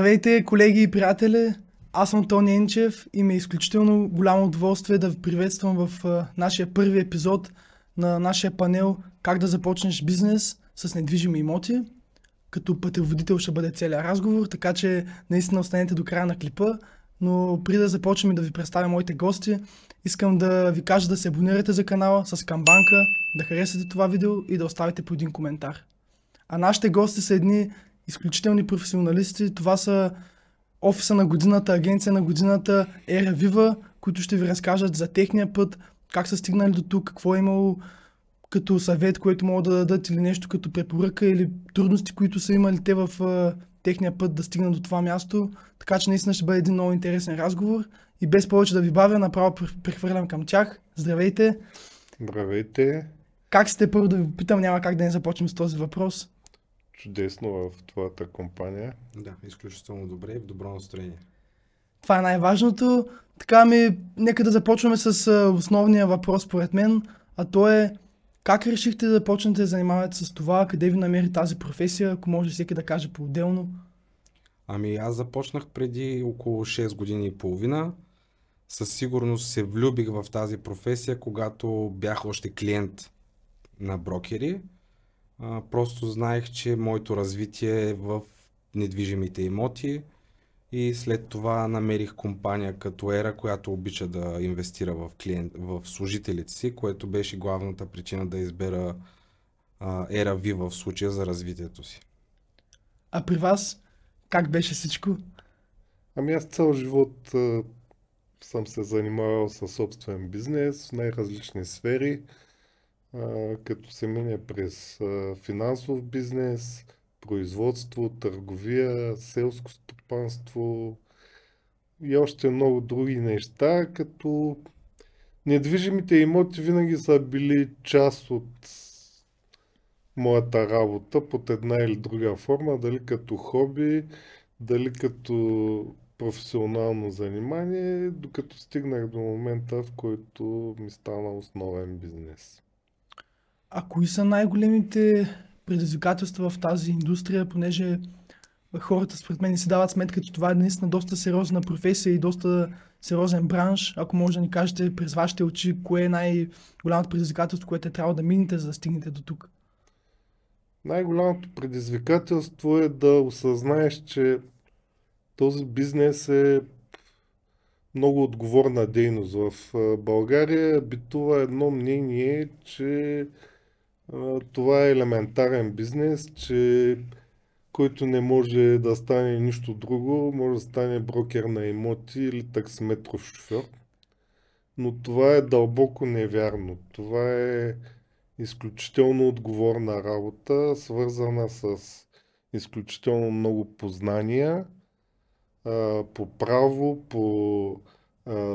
Здравейте, колеги и приятели! Аз съм Тони Енчев и ми е изключително голямо удоволствие да ви приветствам в нашия първи епизод на нашия панел "Как да започнеш бизнес с недвижими имоти". Като пътеводител ще бъде целият разговор, така че наистина останете до края на клипа. Но преди да започнем и да ви представя моите гости, искам да ви кажа да се абонирате за канала с камбанка, да харесате това видео и да оставите по един коментар. А нашите гости са едни изключителни професионалисти. Това са офиса на годината, агенция на годината Ера Вива, които ще ви разкажат за техния път, как са стигнали до тук, какво е имало като съвет, което могат да дадат, или нещо като препоръка, или трудности, които са имали те в техния път да стигнат до това място. Така че наистина ще бъде един много интересен разговор. И без повече да ви бавя, направо прехвърлям към тях. Здравейте! Здравейте! Как сте? Първо да ви питам, няма как да не започнем с този въпрос. Чудесно в твоята компания. Да, изключително добре и в добро настроение. Това е най-важното. Така нека да започваме с основния въпрос според мен, а то е: как решихте да почнете да занимавате с това, къде ви намери тази професия, ако може всеки да каже по-отделно? Аз започнах преди около 6 години и половина. Със сигурност се влюбих в тази професия, когато бях още клиент на брокери. Просто знаех, че моето развитие е в недвижимите имоти и след това намерих компания като Ера, която обича да инвестира в служителите си, което беше главната причина да избера Ера Вива в случая за развитието си. А при вас как беше всичко? Аз цял живот съм се занимавал със собствен бизнес в най-различни сфери, като се мине през финансов бизнес, производство, търговия, селско стопанство и още много други неща, като недвижимите имоти винаги са били част от моята работа под една или друга форма, дали като хобби, дали като професионално занимание, докато стигнах до момента, в който ми стана основен бизнес. А кои са най-големите предизвикателства в тази индустрия, понеже хората според мен си дават сметка, че това е наистина доста сериозна професия и доста сериозен бранш. Ако може да ни кажете през вашите очи, кое е най-голямото предизвикателство, което е трябвало да минете, за да стигнете до тук? Най-голямото предизвикателство е да осъзнаеш, че този бизнес е много отговорна дейност. В България битува едно мнение, че това е елементарен бизнес, че който не може да стане нищо друго, може да стане брокер на имоти или таксиметров шофьор. Но това е дълбоко невярно. Това е изключително отговорна работа, свързана с изключително много познания по право, по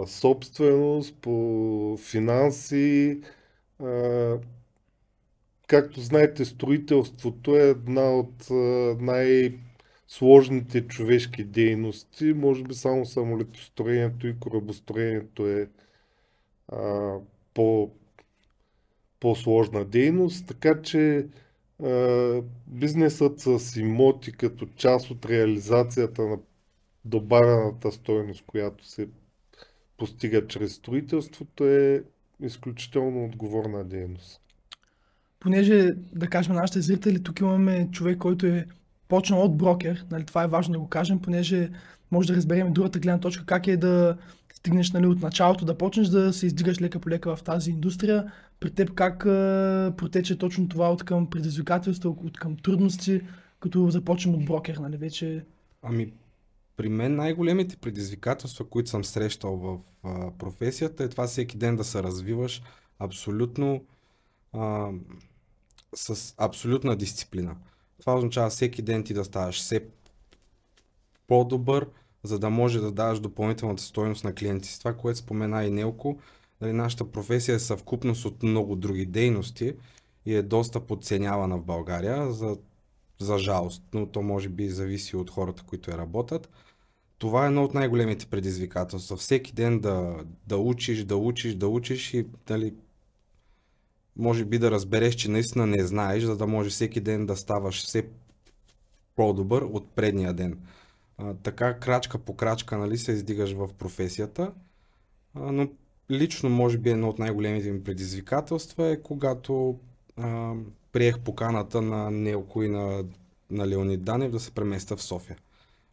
собственост, по финанси. Както знаете, строителството е една от най-сложните човешки дейности. Може би само самолетостроението и корабостроението е по-сложна дейност, така че бизнесът с имоти като част от реализацията на добавената стойност, която се постига чрез строителството, е изключително отговорна дейност. Понеже, да кажем на нашите зрители, тук имаме човек, който е почнал от брокер, нали, това е важно да го кажем, понеже може да разберем другата гледна точка, как е да стигнеш, нали, от началото, да почнеш да се издигаш лека по лека в тази индустрия. При теб как протече точно това от към предизвикателства, от към трудности, като започнем от брокер, нали, вече? При мен най-големите предизвикателства, които съм срещал в професията, е това всеки ден да се развиваш абсолютно с абсолютна дисциплина. Това означава всеки ден ти да ставаш все по-добър, за да може да даваш допълнителната стойност на клиенти си. Това, което спомена и Нелко, нали, нашата професия е съвкупност от много други дейности и е доста подценявана в България, за жалост, но то може би зависи от хората, които я работят. Това е едно от най-големите предизвикателства. Всеки ден да учиш и, нали, може би да разбереш, че наистина не знаеш, за да може всеки ден да ставаш все по-добър от предния ден. Така крачка по крачка, нали, се издигаш в професията. Но лично, може би, едно от най-големите ми предизвикателства е когато приех поканата на Нелко и на Леонид Данев да се преместя в София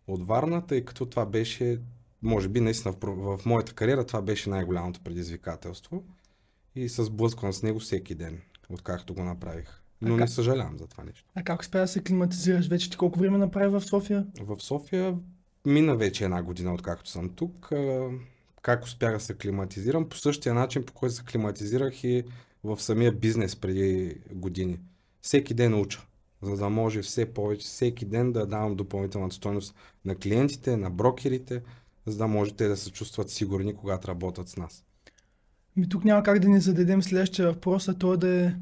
от Варна, тъй като това беше, може би наистина в моята кариера, това беше най-голямото предизвикателство и се сблъсквам с него всеки ден, откакто го направих. Но не съжалявам за това нещо. А как успя да се климатизираш вече? Ти колко време направи в София? В София мина вече една година, откакто съм тук. Как успях да се климатизирам? По същия начин, по който се климатизирах и в самия бизнес преди години. Всеки ден уча, за да може все повече, всеки ден да давам допълнителната стойност на клиентите, на брокерите, за да може те да се чувстват сигурни, когато работят с нас. Тук няма как да ни зададем следващия въпрос, а той да е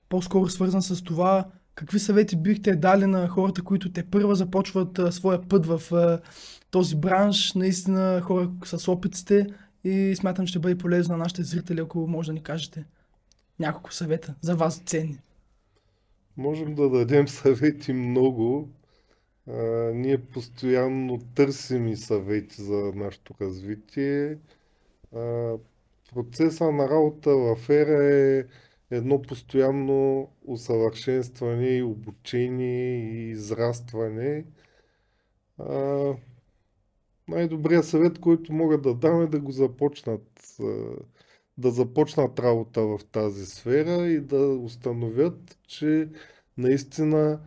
по-скоро свързан с това, какви съвети бихте дали на хората, които те първа започват своя път в този бранш, наистина хора с опит сте, и смятам, ще бъде полезно на нашите зрители, ако може да ни кажете няколко съвета за вас ценни. Можем да дадем съвети много. Ние постоянно търсим и съвети за нашето развитие. Процеса на работа в ЕРА е едно постоянно усъвършенстване и обучение и израстване. Най-добрият съвет, който мога да дам, е да го започнат работа в тази сфера и да установят, че наистина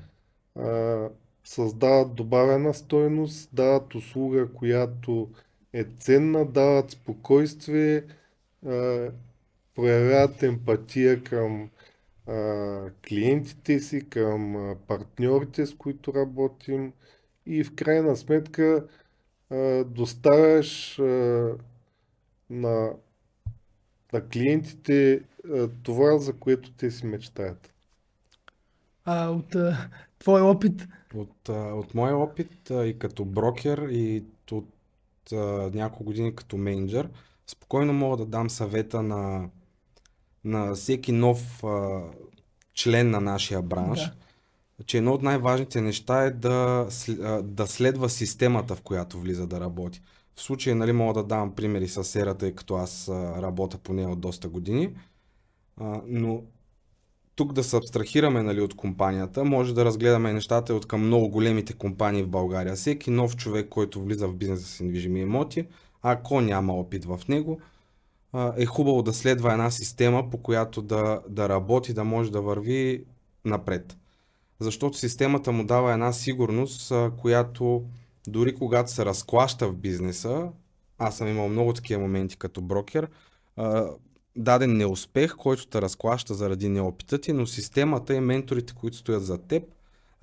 създават добавена стойност, дават услуга, която е ценна, дават спокойствие, проявяват емпатия към клиентите си, към партньорите, с които работим, и в крайна сметка доставяш на клиентите това, за което те си мечтаят. От твой опит? От моя опит и като брокер, и от няколко години като мениджър, спокойно мога да дам съвета на всеки нов член на нашия бранш, че едно от най-важните неща е да следва системата, в която влиза да работи. В случая, нали, мога да давам примери с ЕРА, тъй като аз работя по нея от доста години, но тук да се абстрахираме, нали, от компанията, може да разгледаме нещата от към много големите компании в България. Всеки нов човек, който влиза в бизнеса с недвижими имоти, ако няма опит в него, е хубаво да следва една система, по която да работи, да може да върви напред. Защото системата му дава една сигурност, която дори когато се разклаща в бизнеса, аз съм имал много такива моменти като брокер, даден неуспех, който те разклаща заради неопита ти, но системата и менторите, които стоят зад теб,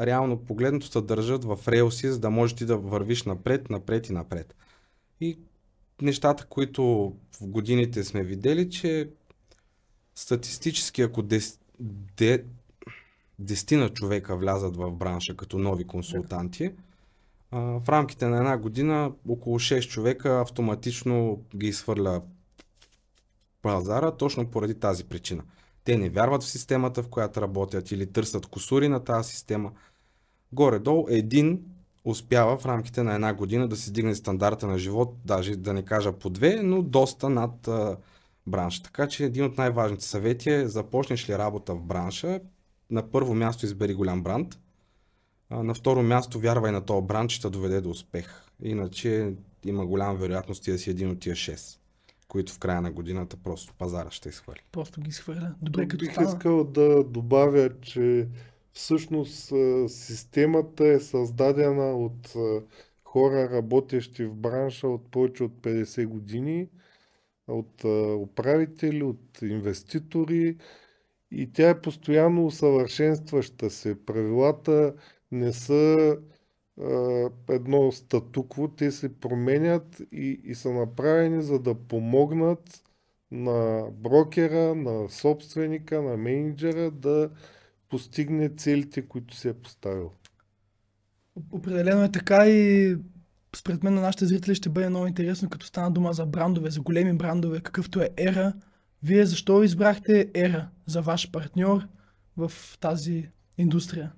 реално погледнато те държат в релси, за да можеш ти да вървиш напред, напред и напред. И нещата, които в годините сме видели, че статистически, ако 10 човека влязат в бранша като нови консултанти, в рамките на една година около 6 човека автоматично ги изхвърля пазара, точно поради тази причина. Те не вярват в системата, в която работят, или търсят кусури на тази система. Горе-долу един успява в рамките на една година да си дигне стандарта на живот, даже да не кажа по 2, но доста над бранша. Така че един от най-важните съвети е: започнеш ли работа в бранша, на първо място избери голям бранд, на второ място вярвай на този бранд, че ще доведе до успех. Иначе има голяма вероятност да си един от тия 6, които в края на годината просто пазара ще изхвърли. Просто ги изхвърля. Добре, като бих искал да добавя, че всъщност системата е създадена от хора, работещи в бранша от повече от 50 години, от управители, от инвеститори, и тя е постоянно усъвършенстваща се. Правилата не са едно статукво, те се променят и са направени, за да помогнат на брокера, на собственика, на мениджъра да постигне целите, които си е поставил. Определено е така, и според мен на нашите зрители ще бъде много интересно, като стана дума за брандове, за големи брандове, какъвто е ЕРА. Вие защо избрахте ЕРА за ваш партньор в тази индустрия?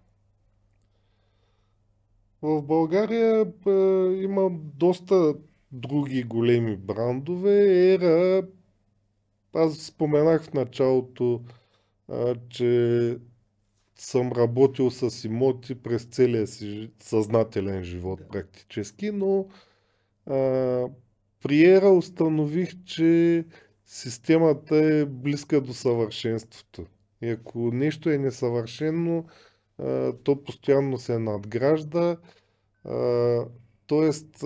В България има доста други големи брандове. Ера, аз споменах в началото, че съм работил с имоти през целия си съзнателен живот практически, но при Ера установих, че системата е близка до съвършенството. И ако нещо е несъвършено, то постоянно се надгражда. Тоест,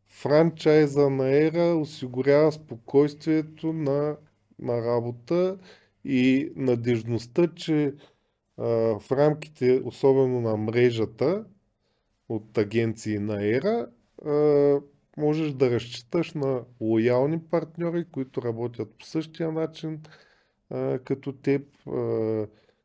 франчайза на Ера осигурява спокойствието на работа и надежността, че в рамките, особено на мрежата от агенции на Ера, можеш да разчиташ на лоялни партньори, които работят по същия начин като теб,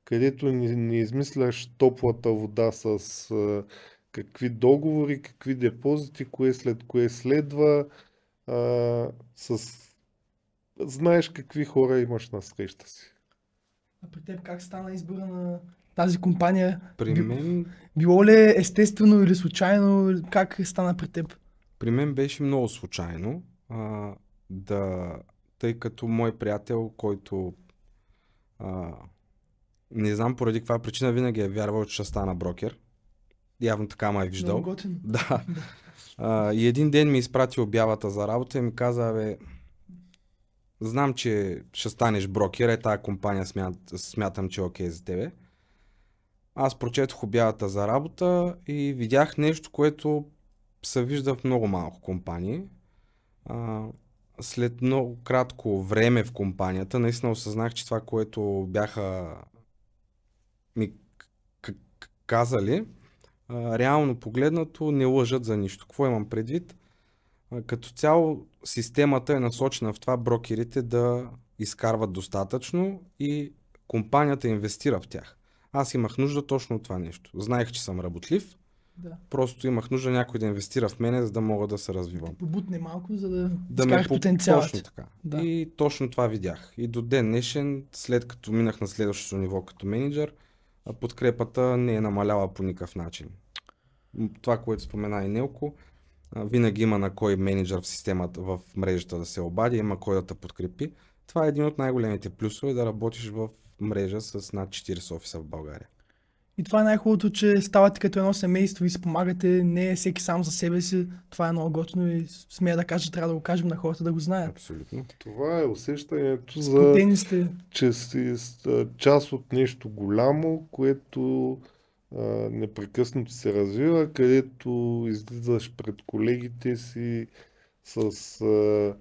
където не измисляш топлата вода с какви договори, какви депозити, кое след кое следва, знаеш какви хора имаш на среща си. А при теб как стана избора на тази компания? При мен, Било ли е естествено или случайно? Как стана при теб? при мен беше много случайно, тъй като мой приятел, който не знам поради каква причина винаги е вярвал, че ще стана брокер. Явно така ме е виждал. Много готин. Да. И един ден ми изпрати обявата за работа и ми каза, знам, че ще станеш брокер, тая компания смятам, че е окей за тебе. Аз прочетох обявата за работа и видях нещо, което се вижда в много малко компании. След много кратко време в компанията, наистина осъзнах, че това, което бяха ми казали, реално погледнато не лъжат за нищо. Какво имам предвид? Като цяло системата е насочена в това брокерите да изкарват достатъчно и компанията инвестира в тях. Аз имах нужда точно от това нещо. Знаех, че съм работлив, просто имах нужда някой да инвестира в мене, за да мога да се развивам. Да побутне малко, за да ме изкараш потенциалът. Точно така. Да. И точно това видях. И до ден днешен, след като минах на следващото ниво като менеджер, подкрепата не е намаляла по никакъв начин. Това, което спомена и Нелко, винаги има на кой менеджер в системата, в мрежата да се обади, има кой да те подкрепи. Това е един от най-големите плюсове да работиш в мрежа с над 40 офиса в България. И това е най-хубавото, че ставате като едно семейство и си помагате, не е всеки сам за себе си. Това е много готино и смея да кажа, трябва да го кажем на хората да го знаят. Абсолютно. Това е усещането че си част от нещо голямо, което непрекъснато се развива, където излизаш пред колегите си с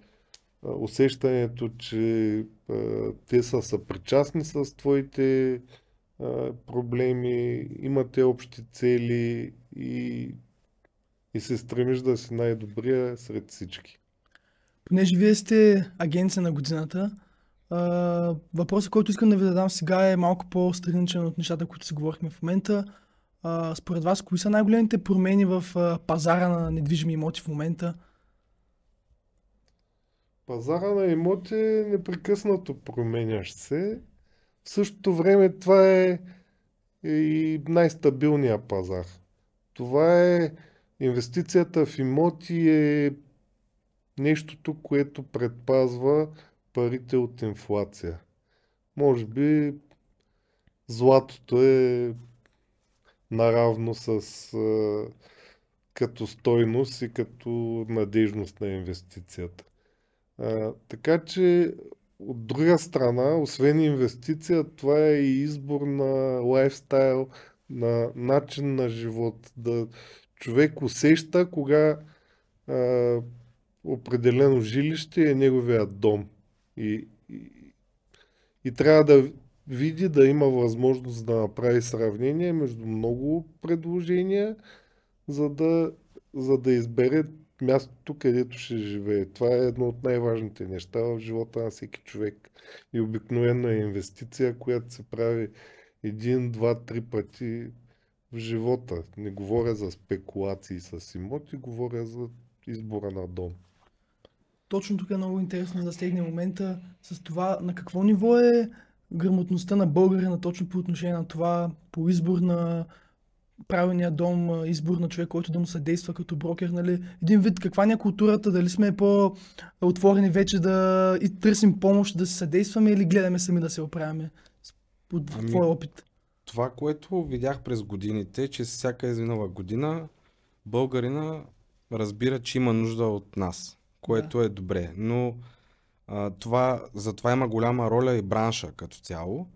усещането, че те са съпричастни с твоите проблеми, имате общи цели и се стремиш да си най-добрия сред всички. Понеже вие сте агенция на годината, въпросът, който искам да ви задам сега е малко по-страничен от нещата, които си говорихме в момента. Според вас, кои са най-големите промени в пазара на недвижими имоти в момента? Пазара на имоти е непрекъснато променящ се. В същото време това е и най-стабилният пазар. Това е инвестицията в имоти е нещото, което предпазва парите от инфлация. Може би златото е наравно като стойност и като надежност на инвестицията. Така че от друга страна, освен инвестиция, това е и избор на лайфстайл, на начин на живот. Да човек усеща кога определено жилище е неговият дом. И трябва да види, да има възможност да направи сравнение между много предложения, за да избере мястото, където ще живее. Това е едно от най-важните неща в живота на всеки човек. И обикновено е инвестиция, която се прави 1, 2, 3 пъти в живота. Не говоря за спекулации с имоти, говоря за избора на дом. Точно тук е много интересно да засегне момента с това на какво ниво е грамотността на българина точно по отношение на това, по избор на правилният дом, избор на човек, който да му съдейства като брокер, нали? Един вид, каква ни е културата, дали сме по-отворени вече да и търсим помощ, да се съдействаме или гледаме сами да се оправяме? От твой опит. Това, което видях през годините, че всяка изминала година българина разбира, че има нужда от нас, което е добре, но затова има голяма роля и бранша като цяло,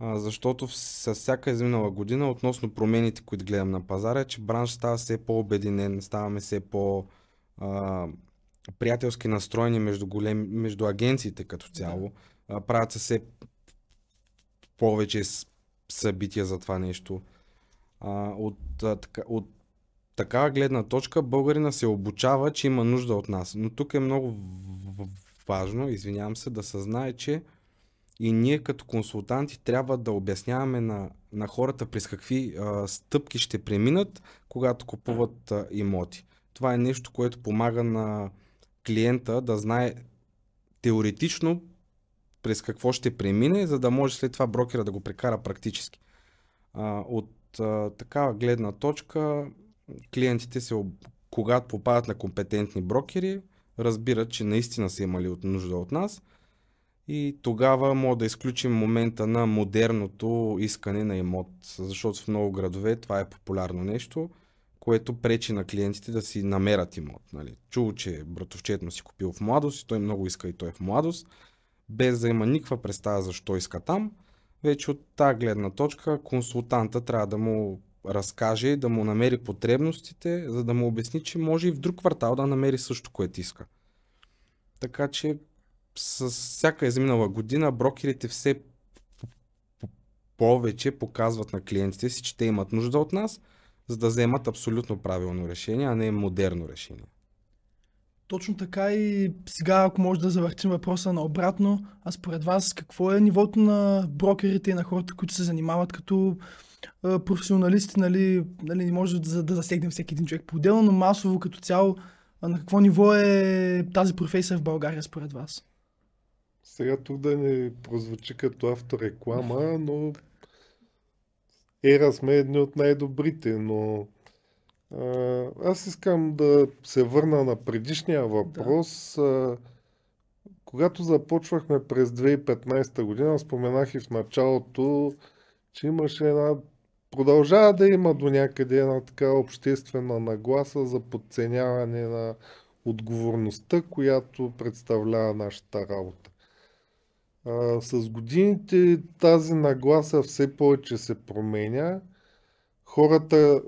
защото с всяка изминала година относно промените, които гледам на пазара, е, че бранш става все по-обединен, ставаме все по-приятелски настроени между агенциите като цяло, правят се все повече събития за това нещо. От такава гледна точка българина се обучава, че има нужда от нас. Но тук е много важно, извинявам се, да се знае, че и ние като консултанти трябва да обясняваме на хората през какви стъпки ще преминат, когато купуват имоти. Това е нещо, което помага на клиента да знае теоретично през какво ще премине, за да може след това брокера да го прекара практически. От такава гледна точка клиентите когато попадат на компетентни брокери, разбират, че наистина са имали нужда от нас и тогава може да изключим момента на модерното искане на имот, защото в много градове това е популярно нещо, което пречи на клиентите да си намерят имот. Нали. Чул, че братовчет му си купил в младост и той много иска и той в младост, без да има никаква представа защо иска там. Вече от тази гледна точка консултанта трябва да му разкаже, да му намери потребностите, за да му обясни, че може и в друг квартал да намери също, което иска. Така че с всяка изминала година брокерите все повече показват на клиентите си, че те имат нужда от нас, за да вземат абсолютно правилно решение, а не модерно решение. Точно така и сега, ако може да завъртим въпроса наобратно, а според вас какво е нивото на брокерите и на хората, които се занимават като професионалисти, нали, не може да засегнем всеки един човек по-отделно, но масово като цяло, на какво ниво е тази професия в България според вас? Сега тук да не прозвучи като автореклама, но ера сме едни от най-добрите, но аз искам да се върна на предишния въпрос. Когато започвахме през 2015 година, споменах и в началото, че имаше продължава да има до някъде една така обществена нагласа за подценяване на отговорността, която представлява нашата работа. С годините тази нагласа все повече се променя. Хората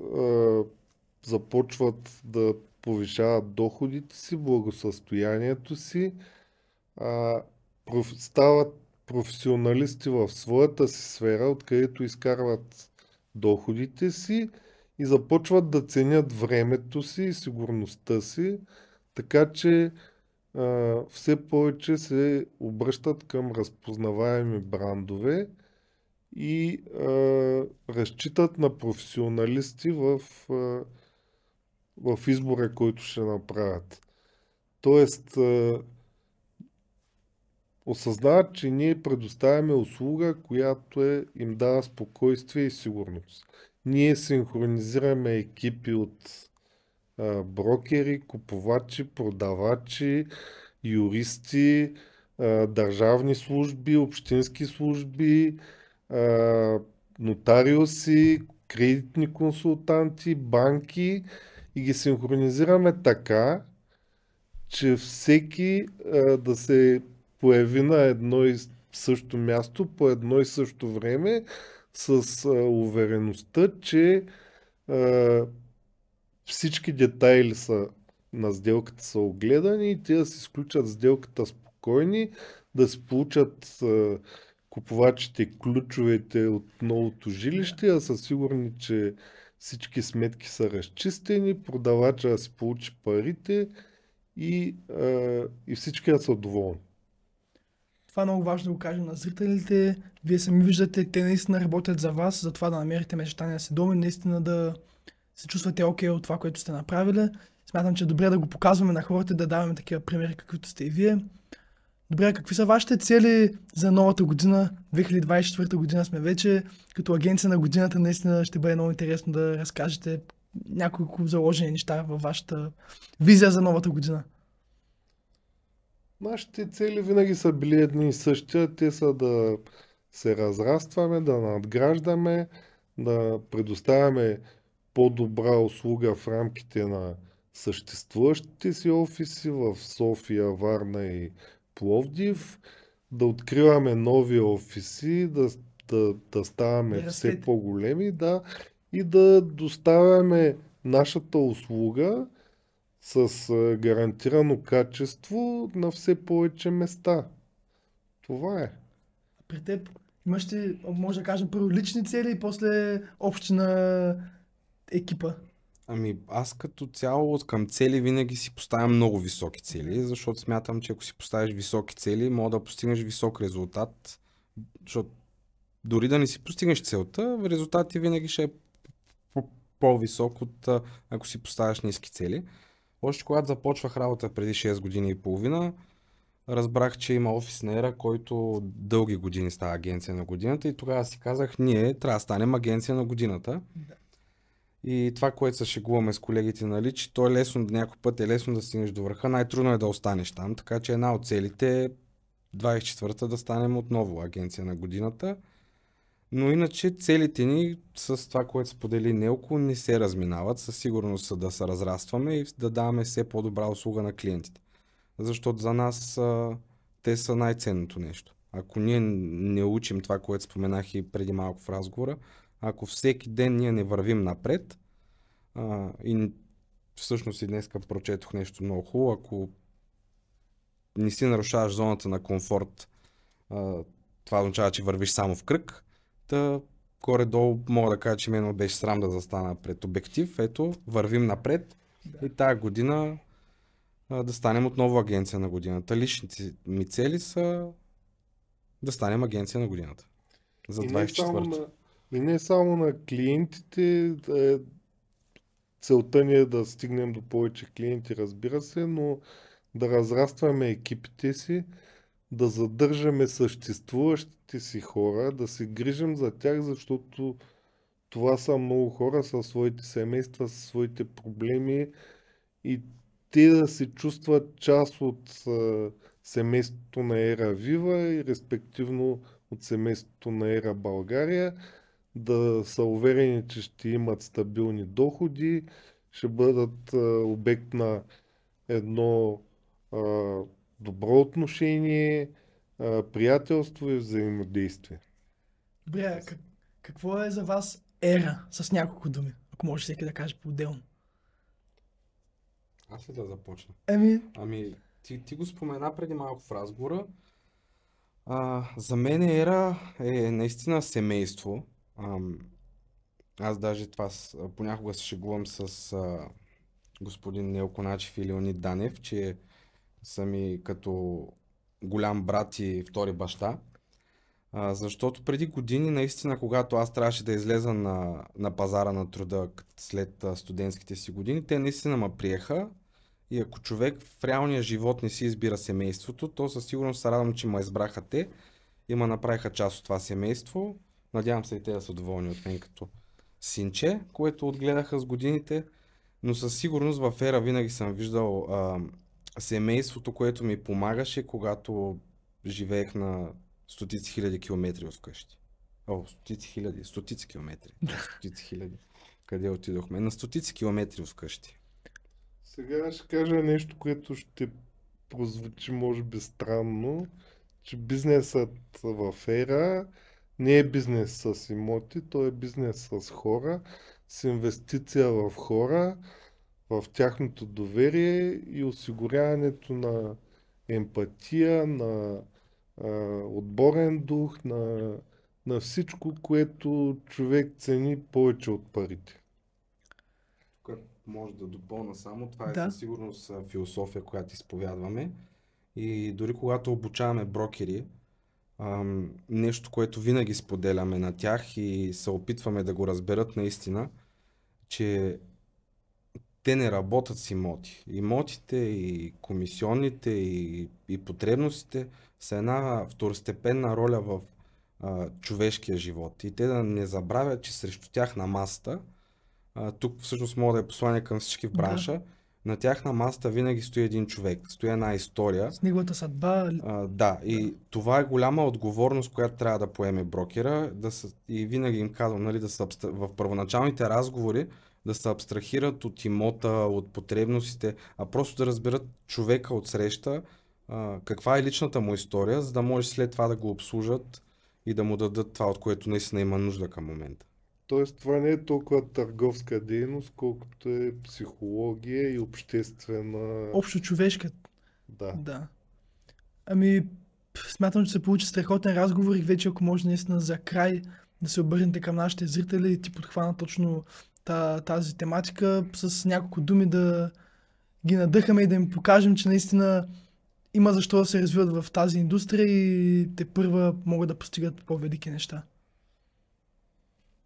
започват да повишават доходите си, благосъстоянието си, стават професионалисти в своята си сфера, откъдето изкарват доходите си и започват да ценят времето си и сигурността си, така че все повече се обръщат към разпознаваеми брандове и разчитат на професионалисти в избора, който ще направят. Тоест, осъзнават, че ние предоставяме услуга, която им дава спокойствие и сигурност. Ние синхронизираме екипи от брокери, купувачи, продавачи, юристи, държавни служби, общински служби, нотариуси, кредитни консултанти, банки и ги синхронизираме така, че всеки да се появи на едно и също място, по едно и също време, с увереността, че всички детайли на сделката са огледани и те да си сключат сделката спокойни, да си получат купувачите ключовете от новото жилище, а са сигурни, че всички сметки са разчистени, продавача да си получи парите и всички да са доволни. Това е много важно да го кажем на зрителите. Вие сами виждате, те наистина работят за вас, за това да намерите мечтания си дом и наистина да се чувствате окей от това, което сте направили. Смятам, че е добре да го показваме на хората, да даваме такива примери, каквито сте и вие. Добре, какви са вашите цели за новата година? 2024 година сме вече. Като агенция на годината наистина ще бъде много интересно да разкажете няколко заложени неща във вашата визия за новата година. Нашите цели винаги са били едни и същи. Те са да се разрастваме, да надграждаме, да предоставяме по-добра услуга в рамките на съществуващите си офиси в София, Варна и Пловдив, да откриваме нови офиси, да ставаме Да все растете. по-големи, да, и да доставяме нашата услуга с гарантирано качество на все повече места. Това е. При теб имаш ли, може да кажем, първо лични цели и после общи на екипа? Ами аз като цяло към цели винаги си поставям много високи цели, защото смятам, че ако си поставиш високи цели, може да постигнеш висок резултат, защото дори да не си постигнеш целта, резултатът винаги ще е по-висок от ако си поставяш ниски цели. Още когато започвах работа преди 6 години и половина, разбрах, че има офис на Ера, който дълги години става агенция на годината и тогава си казах, ние трябва да станем агенция на годината. Да. И това, което се шегуваме с колегите, нали, че то е лесно, някой път е лесно да стигнеш до върха, най-трудно е да останеш там, така че една от целите е 24-та да станем отново агенция на годината. Но иначе целите ни с това, което сподели Нелко, не се разминават. Със сигурност са да се разрастваме и да даваме все по-добра услуга на клиентите. Защото за нас те са най-ценното нещо. Ако ние не учим това, което споменах и преди малко в разговора, ако всеки ден ние не вървим напред, и всъщност и днеска прочетох нещо много хубаво, ако не си нарушаваш зоната на комфорт, това означава, че вървиш само в кръг. Та горе-долу мога да кажа, че мен беше срам да застана пред обектив. Ето, вървим напред и тая година да станем отново агенция на годината. Личните ми цели са да станем агенция на годината. За 24-та. И не само на клиентите, целта ни е да стигнем до повече клиенти, разбира се, но да разрастваме екипите си, да задържаме съществуващите си хора, да се грижим за тях, защото това са много хора със своите семейства, със своите проблеми и те да се чувстват част от семейството на Ера Вива и респективно от семейството на Ера България, да са уверени, че ще имат стабилни доходи, ще бъдат обект на едно добро отношение, приятелство и взаимодействие. Добре, какво е за вас Ера с няколко думи? Ако може всеки да каже по-отделно. Аз ли да започна? Ами, ти го спомена преди малко в разговора. За мен Ера е наистина семейство. Аз даже това понякога се шегувам с господин Нелко Начев и Леонид Данев, че са ми като голям брат и втори баща. Защото преди години, наистина, когато аз трябваше да излеза на пазара на труда след студентските си години, те наистина ме приеха. И ако човек в реалния живот не си избира семейството, то със сигурност се радвам, че ме избраха те и ме направиха част от това семейство. Надявам се и те да са доволни от мен като синче, което отгледаха с годините. Но със сигурност в Ера винаги съм виждал семейството, което ми помагаше, когато живеех на стотици хиляди километри от вкъщи. Стотици километри. Стотици хиляди. Къде отидохме? На стотици километри от вкъщи. Сега ще кажа нещо, което ще прозвучи може би странно, че бизнесът в Ера не е бизнес с имоти, то е бизнес с хора, с инвестиция в хора, в тяхното доверие и осигуряването на емпатия, на отборен дух, на всичко, което човек цени повече от парите. Тук може да допълна само, това е Да. със сигурност философия, която изповядваме. И дори когато обучаваме брокери, нещо, което винаги споделяме на тях и се опитваме да го разберат наистина, че те не работят с имоти. Имотите и комисионните и потребностите са една второстепенна роля в човешкия живот. И те да не забравят, че срещу тях на масата, тук всъщност мога да е послание към всички в бранша, на тях на масата винаги стои един човек, стои една история. С неговата съдба. Да, и това е голяма отговорност, която трябва да поеме брокера. И винаги им казвам, нали, в първоначалните разговори да се абстрахират от имота, от потребностите, а просто да разберат човека от среща, каква е личната му история, за да може след това да го обслужат и да му дадат това, от което наистина има нужда към момента. Тоест това не е толкова търговска дейност, колкото е психология и обществена... Общо човешка. Да. Ами, смятам, че се получи страхотен разговор и вече ако може наистина за край да се обърнете към нашите зрители и ти подхвана точно тази тематика, с няколко думи да ги надъхаме и да им покажем, че наистина има защо да се развиват в тази индустрия и те първа могат да постигат по-велики неща.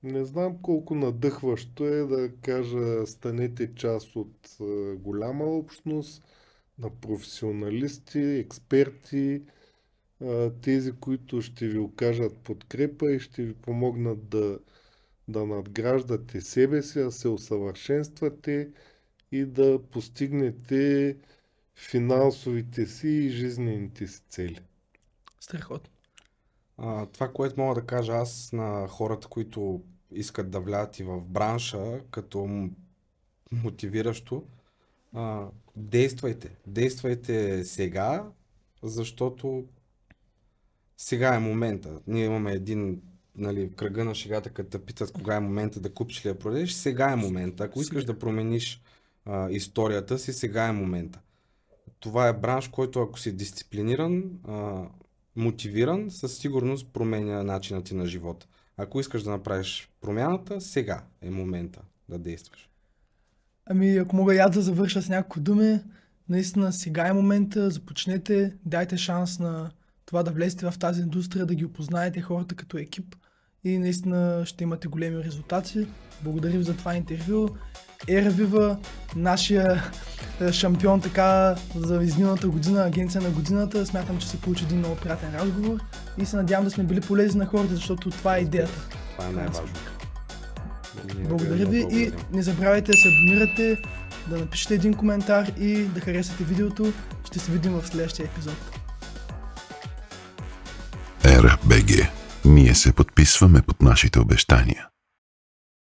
Не знам колко надъхващо е да кажа, станете част от голяма общност на професионалисти, експерти, тези, които ще ви окажат подкрепа и ще ви помогнат да надграждате себе си, да се усъвършенствате и да постигнете финансовите си и жизнените си цели. Страхотно. Това, което мога да кажа аз на хората, които искат да влязат и в бранша, като мотивиращо, действайте. Действайте сега, защото сега е момента. Ние имаме един, нали, в кръга на шегата, като те питат кога е момента да купиш или да продадеш, сега е момента. Ако искаш да промениш историята си, сега е момента. Това е бранш, който ако си дисциплиниран, мотивиран, със сигурност променя начинът ти на живота. Ако искаш да направиш промяната, сега е момента да действаш. Ами, ако мога и аз да завърша с няколко думи, наистина сега е момента, започнете, дайте шанс на това да влезете в тази индустрия, да ги опознаете хората като екип и наистина ще имате големи резултати. Благодаря ви за това интервю. Ервива, нашия шампион така за изминалата година, агенция на годината. Смятам, че се получи един много приятен разговор и се надявам да сме били полезни на хората, защото това е идеята. Това е най-важно. Благодаря ви и не забравяйте да се абонирате, да напишете един коментар и да харесате видеото. Ще се видим в следващия епизод. РБГ. Ние се подписваме под нашите обещания.